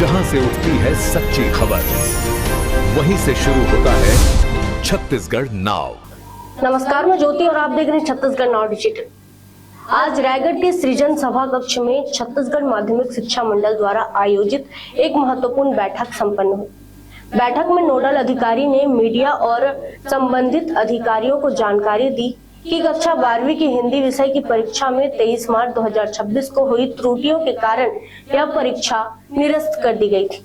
जहां से उठती है सच्ची खबर, वहीं से शुरू होता है छत्तीसगढ़ नाव। नमस्कार, मैं ज्योति और आप देख रहे हैं छत्तीसगढ़ नाव डिजिटल। आज रायगढ़ के सृजन सभा कक्ष में छत्तीसगढ़ माध्यमिक शिक्षा मंडल द्वारा आयोजित एक महत्वपूर्ण बैठक संपन्न हुई। बैठक में नोडल अधिकारी ने मीडिया और संबंधित अधिकारियों को जानकारी दी कि कक्षा 12वीं की हिंदी विषय की परीक्षा में 23 मार्च 2026 को हुई त्रुटियों के कारण यह परीक्षा निरस्त कर दी गई थी।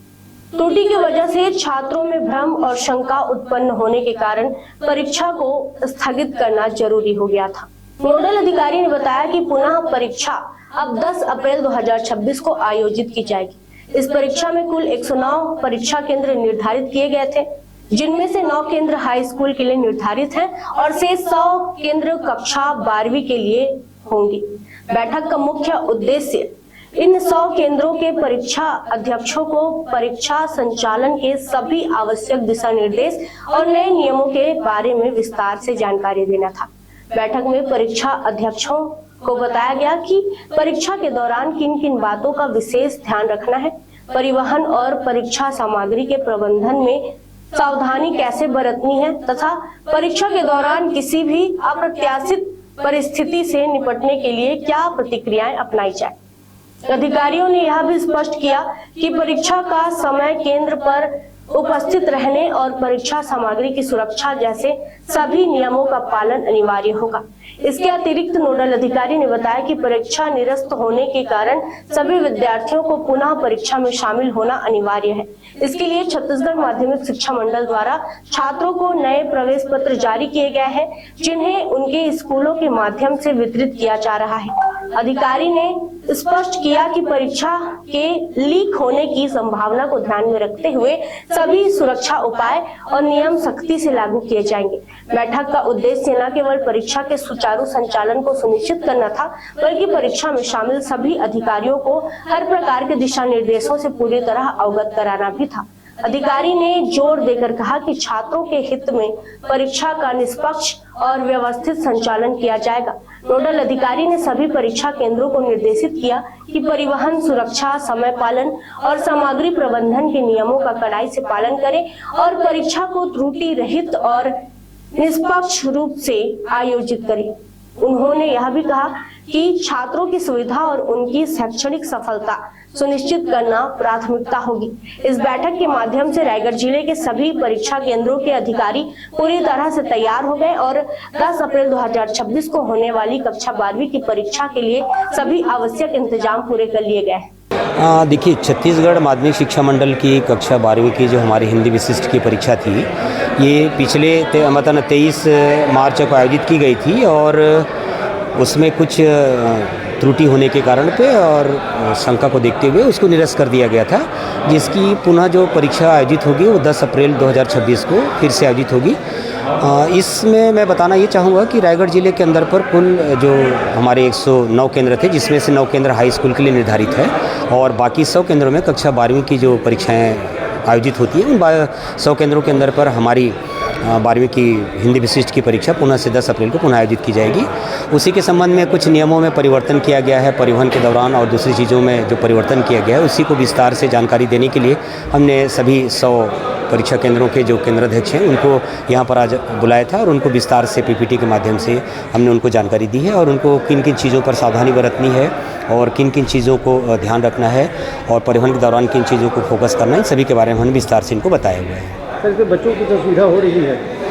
त्रुटि की वजह से छात्रों में भ्रम और शंका उत्पन्न होने के कारण परीक्षा को स्थगित करना जरूरी हो गया था। नोडल अधिकारी ने बताया कि पुनः परीक्षा अब 10 अप्रैल 2026 को आयोजित की जाएगी। इस परीक्षा में कुल 109 परीक्षा केंद्र निर्धारित किए गए थे, जिनमें से 9 केंद्र हाई स्कूल के लिए निर्धारित हैं और शेष 100 केंद्र कक्षा 12वीं के लिए होंगे। बैठक का मुख्य उद्देश्य इन 100 केंद्रों के परीक्षा अध्यक्षों को परीक्षा संचालन के सभी आवश्यक दिशा निर्देश और नए नियमों के बारे में विस्तार से जानकारी देना था। बैठक में परीक्षा अध्यक्षों को बताया गया कि परीक्षा के दौरान किन किन बातों का विशेष ध्यान रखना है, परिवहन और परीक्षा सामग्री के प्रबंधन में सावधानी कैसे बरतनी है तथा परीक्षा के दौरान किसी भी अप्रत्याशित परिस्थिति से निपटने के लिए क्या प्रतिक्रियाएं अपनाई जाए। अधिकारियों ने यह भी स्पष्ट किया कि परीक्षा का समय, केंद्र पर उपस्थित रहने और परीक्षा सामग्री की सुरक्षा जैसे सभी नियमों का पालन अनिवार्य होगा। इसके अतिरिक्त नोडल अधिकारी ने बताया कि परीक्षा निरस्त होने के कारण सभी विद्यार्थियों को पुनः परीक्षा में शामिल होना अनिवार्य है। इसके लिए छत्तीसगढ़ माध्यमिक शिक्षा मंडल द्वारा छात्रों को नए प्रवेश पत्र जारी किए गए हैं, जिन्हें उनके स्कूलों के माध्यम से वितरित किया जा रहा है। अधिकारी ने स्पष्ट किया कि परीक्षा के लीक होने की संभावना को ध्यान में रखते हुए सभी सुरक्षा उपाय और नियम सख्ती से लागू किए जाएंगे। बैठक का उद्देश्य न केवल परीक्षा के सुचारू संचालन को सुनिश्चित करना था, बल्कि परीक्षा में शामिल सभी अधिकारियों को हर प्रकार के दिशा निर्देशों से पूरी तरह अवगत कराना भी था। अधिकारी ने जोर देकर कहा कि छात्रों के हित में परीक्षा का निष्पक्ष और व्यवस्थित संचालन किया जाएगा। नोडल अधिकारी ने सभी परीक्षा केंद्रों को निर्देशित किया कि परिवहन, सुरक्षा, समय पालन और सामग्री प्रबंधन के नियमों का कड़ाई से पालन करें और परीक्षा को त्रुटि रहित और निष्पक्ष रूप से आयोजित करें। उन्होंने यह भी कहा कि छात्रों की सुविधा और उनकी शैक्षणिक सफलता सुनिश्चित करना प्राथमिकता होगी। इस बैठक के माध्यम से रायगढ़ जिले के सभी परीक्षा केंद्रों के अधिकारी पूरी तरह से तैयार हो गए और 10 अप्रैल 2026 को होने वाली कक्षा 12वीं की परीक्षा के लिए सभी आवश्यक इंतजाम पूरे कर लिए गए हैं। देखिए, छत्तीसगढ़ माध्यमिक शिक्षा मंडल की कक्षा 12वीं की जो हमारी हिंदी विशिष्ट की परीक्षा थी, ये पिछले 23 मार्च को आयोजित की गई थी और उसमें कुछ त्रुटि होने के कारण पे और शंका को देखते हुए उसको निरस्त कर दिया गया था, जिसकी पुनः जो परीक्षा आयोजित होगी वो 10 अप्रैल 2026 को फिर से आयोजित होगी। इसमें मैं बताना ये चाहूँगा कि रायगढ़ जिले के अंदर पर कुल जो हमारे 109 केंद्र थे, जिसमें से 9 केंद्र हाई स्कूल के लिए निर्धारित है और बाकी 100 केंद्रों में कक्षा 12वीं की जो परीक्षाएँ आयोजित होती हैं, उन 100 केंद्रों के अंदर पर हमारी 12वीं की हिंदी विशिष्ट की परीक्षा पुनः से 10 अप्रैल को पुनः आयोजित की जाएगी। उसी के संबंध में कुछ नियमों में परिवर्तन किया गया है, परिवहन के दौरान और दूसरी चीज़ों में जो परिवर्तन किया गया है, उसी को विस्तार से जानकारी देने के लिए हमने सभी 100 परीक्षा केंद्रों के जो केंद्राध्यक्ष हैं उनको यहाँ पर आज बुलाया था और उनको विस्तार से पीपीटी के माध्यम से हमने उनको जानकारी दी है और उनको किन किन चीज़ों पर सावधानी बरतनी है और किन किन चीज़ों को ध्यान रखना है और परिवहन के दौरान किन चीज़ों को फोकस करना है, सभी के बारे में हमने विस्तार से इनको बताया हुआ है। सर, इसमें बच्चों की तो सुविधा हो रही है।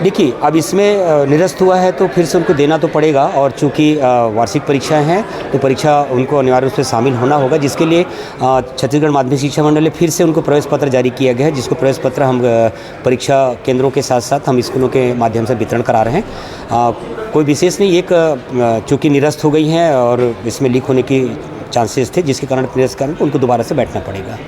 देखिए, अब इसमें निरस्त हुआ है तो फिर से उनको देना तो पड़ेगा और चूँकि वार्षिक परीक्षाएं हैं तो परीक्षा उनको अनिवार्य रूप से शामिल होना होगा, जिसके लिए छत्तीसगढ़ माध्यमिक शिक्षा मंडल ने फिर से उनको प्रवेश पत्र जारी किया गया है, जिसको प्रवेश पत्र हम परीक्षा केंद्रों के साथ साथ हम स्कूलों के माध्यम से वितरण करा रहे हैं। कोई विशेष नहीं, एक चूँकि निरस्त हो गई हैं और इसमें लीक होने की चांसेस थे, जिसके कारण निरस्त कारण उनको दोबारा से बैठना पड़ेगा।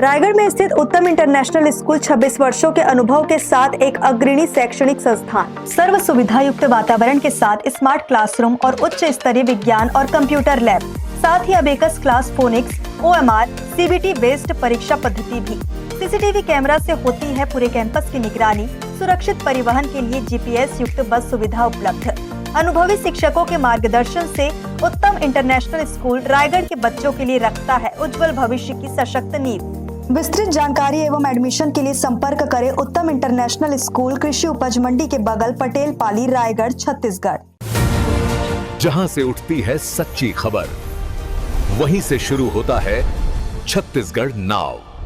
रायगढ़ में स्थित उत्तम इंटरनेशनल स्कूल 26 वर्षों के अनुभव के साथ एक अग्रणी शैक्षणिक संस्थान, सर्व सुविधा युक्त वातावरण के साथ स्मार्ट क्लासरूम और उच्च स्तरीय विज्ञान और कंप्यूटर लैब, साथ ही abacus class, phonics, OMR, CBT based परीक्षा पद्धति भी। CCTV कैमरा से होती है पूरे कैंपस की निगरानी। सुरक्षित परिवहन के लिए GPS युक्त बस सुविधा उपलब्ध। अनुभवी शिक्षकों के मार्गदर्शन से उत्तम इंटरनेशनल स्कूल रायगढ़ के बच्चों के लिए रखता है उज्जवल भविष्य की सशक्त नींव। विस्तृत जानकारी एवं एडमिशन के लिए संपर्क करें उत्तम इंटरनेशनल स्कूल, कृषि उपज मंडी के बगल, पटेल पाली, रायगढ़, छत्तीसगढ़। जहां से उठती है सच्ची खबर, वहीं से शुरू होता है छत्तीसगढ़ नाव।